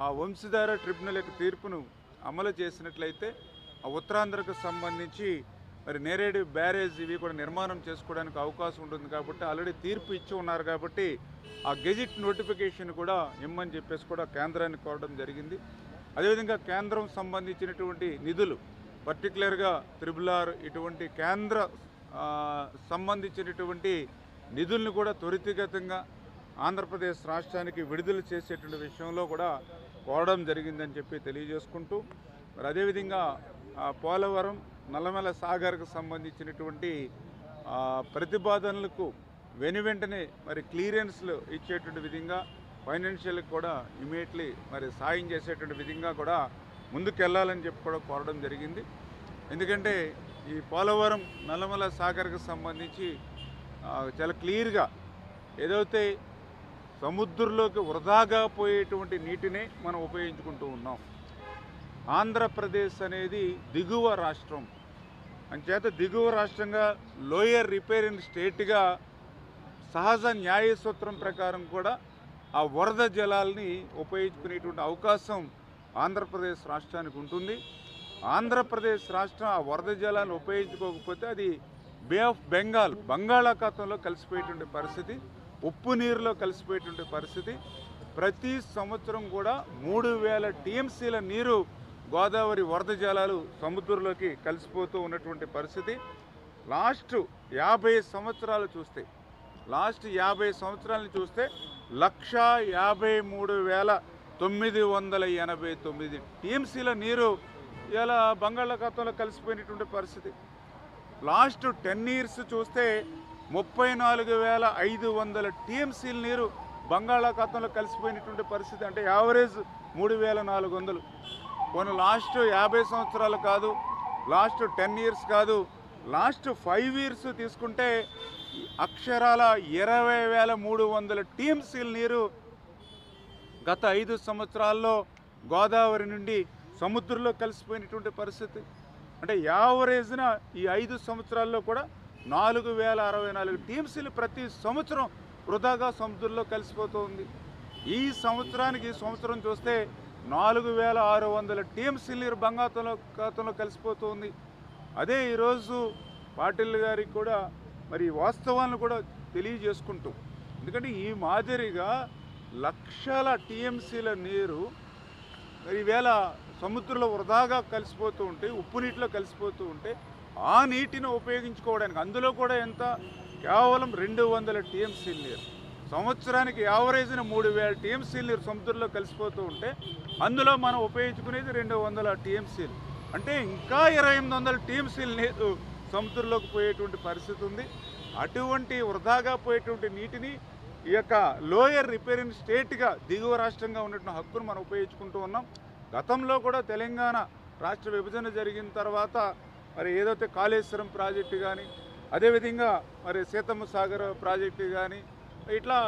ఆ వంశధార ట్రిబ్యునల్ యొక్క తీర్పును అమలు చేసినట్లయితే ఆ ఉత్తరాంధ్రకు సంబంధించి మరి నేరేడు బ్యారేజ్ ఇవి కూడా నిర్మాణం చేసుకోవడానికి అవకాశం ఉంటుంది కాబట్టి ఆల్రెడీ తీర్పు ఇచ్చి ఉన్నారు కాబట్టి ఆ గెజిట్ నోటిఫికేషన్ కూడా ఇమ్మని చెప్పేసి కూడా కేంద్రాన్ని కోరడం జరిగింది. అదేవిధంగా కేంద్రం సంబంధించినటువంటి నిధులు పర్టికులర్గా త్రిబుల్ ఇటువంటి కేంద్ర సంబంధించినటువంటి నిధులను కూడా త్వరితగతంగా ఆంధ్రప్రదేశ్ రాష్ట్రానికి విడుదల చేసేటువంటి విషయంలో కూడా కోరడం జరిగిందని చెప్పి తెలియజేసుకుంటూ మరి అదేవిధంగా పోలవరం నల్లమల సాగర్కు సంబంధించినటువంటి ప్రతిపాదనలకు వెనువెంటనే మరి క్లియరెన్స్లు ఇచ్చేటువంటి విధంగా ఫైనాన్షియల్కి కూడా ఇమీడియట్లీ మరి సాయం చేసేటువంటి విధంగా కూడా ముందుకెళ్లాలని చెప్పి కూడా కోరడం జరిగింది. ఎందుకంటే ఈ పోలవరం నల్లమల సాగర్కు సంబంధించి చాలా క్లియర్గా ఏదైతే సముద్రంలోకి వృధాగా పోయేటువంటి నీటినే మనం ఉపయోగించుకుంటూ ఉన్నాం. ఆంధ్రప్రదేశ్ అనేది దిగువ రాష్ట్రం అంచేత దిగువ రాష్ట్రంగా లోయర్ రిపేరింగ్ స్టేట్గా సహజ న్యాయ సూత్రం ప్రకారం కూడా ఆ వరద జలాల్ని ఉపయోగించుకునేటువంటి అవకాశం ఆంధ్రప్రదేశ్ రాష్ట్రానికి ఉంటుంది. ఆంధ్రప్రదేశ్ రాష్ట్రం ఆ వరద జలాన్ని ఉపయోగించుకోకపోతే అది బే ఆఫ్ బెంగాల్ బంగాళాఖాతంలో కలిసిపోయేటువంటి పరిస్థితి, ఉప్పు నీరులో కలిసిపోయేటువంటి పరిస్థితి. ప్రతి సంవత్సరం కూడా 3000 టీఎంసీల నీరు గోదావరి వరద జలాలు సముద్రంలోకి కలిసిపోతూ ఉన్నటువంటి పరిస్థితి. లాస్ట్ 50 సంవత్సరాలు చూస్తే 1,53,989 టీఎంసీల నీరు ఇలా బంగాళాఖాతంలో కలిసిపోయినటువంటి పరిస్థితి. లాస్ట్ 10 ఇయర్స్ చూస్తే 34,500 టీఎంసీల నీరు బంగాళాఖాతంలో కలిసిపోయినటువంటి పరిస్థితి. అంటే యావరేజ్ 3,400. కొన్ని లాస్ట్ 50 సంవత్సరాలు కాదు, లాస్ట్ 10 ఇయర్స్ కాదు, లాస్ట్ 5 ఇయర్స్ తీసుకుంటే అక్షరాల 20,300 టీఎంసీల నీరు గత 5 సంవత్సరాల్లో గోదావరి నుండి సముద్రంలో కలిసిపోయినటువంటి పరిస్థితి. అంటే యావరేజ్న ఈ 5 సంవత్సరాల్లో కూడా 4,064 టీఎంసీలు ప్రతి సంవత్సరం వృధాగా సముద్రంలో కలిసిపోతుంది. ఈ సంవత్సరం చూస్తే 4,600 టీఎంసీల నీరు బంగాళాఖాతంలో కలిసిపోతుంది. అదే ఈరోజు పాటిల్ గారికి కూడా మరి వాస్తవాలను కూడా తెలియజేసుకుంటూ, ఎందుకంటే ఈ మాదిరిగా లక్షల టీఎంసీల నీరు మరి ఈవేళ సముద్రంలో వృధాగా కలిసిపోతూ ఉంటే, ఉప్పు నీటిలో కలిసిపోతూ ఉంటే ఆ నీటిని ఉపయోగించుకోవడానికి అందులో కూడా ఎంత కేవలం 200 టీఎంసీల నీరు సంవత్సరానికి యావరేజ్న 3,000 టీఎంసీల నీరు సముద్రంలో కలిసిపోతూ ఉంటే అందులో మనం ఉపయోగించుకునేది 200 టీఎంసీలు. అంటే ఇంకా 2,800 టీఎంసీల నీరు సముద్రంలోకి పోయేటువంటి పరిస్థితి ఉంది. అటువంటి వృధాగా పోయేటువంటి నీటిని ఈ యొక్క లోయర్ రిపేరింగ్ స్టేట్గా దిగువ రాష్ట్రంగా ఉన్నటువంటి హక్కును మనం ఉపయోగించుకుంటూ ఉన్నాం. గతంలో కూడా తెలంగాణ రాష్ట్ర విభజన జరిగిన తర్వాత మరి ఏదైతే కాళేశ్వరం ప్రాజెక్టు కానీ, అదేవిధంగా మరి సీతమ్మ సాగర్ ప్రాజెక్టు కానీ, ఇట్లా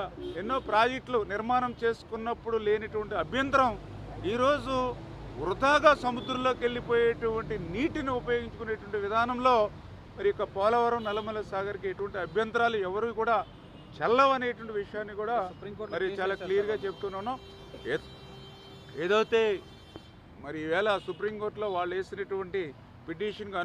ఎన్నో ప్రాజెక్టులు నిర్మాణం చేసుకున్నప్పుడు లేనిటువంటి అభ్యంతరం ఈరోజు వృధాగా సముద్రంలోకి వెళ్ళిపోయేటువంటి నీటిని ఉపయోగించుకునేటువంటి విధానంలో మరి ఇక పోలవరం నల్లమల సాగర్కి ఎటువంటి అభ్యంతరాలు ఎవరు కూడా చెల్లవనేటువంటి విషయాన్ని కూడా మరి చాలా క్లియర్గా చెప్తున్నాను. ఏదైతే మరి ఈవేళ సుప్రీంకోర్టులో వాళ్ళు వేసినటువంటి పిటిషన్గా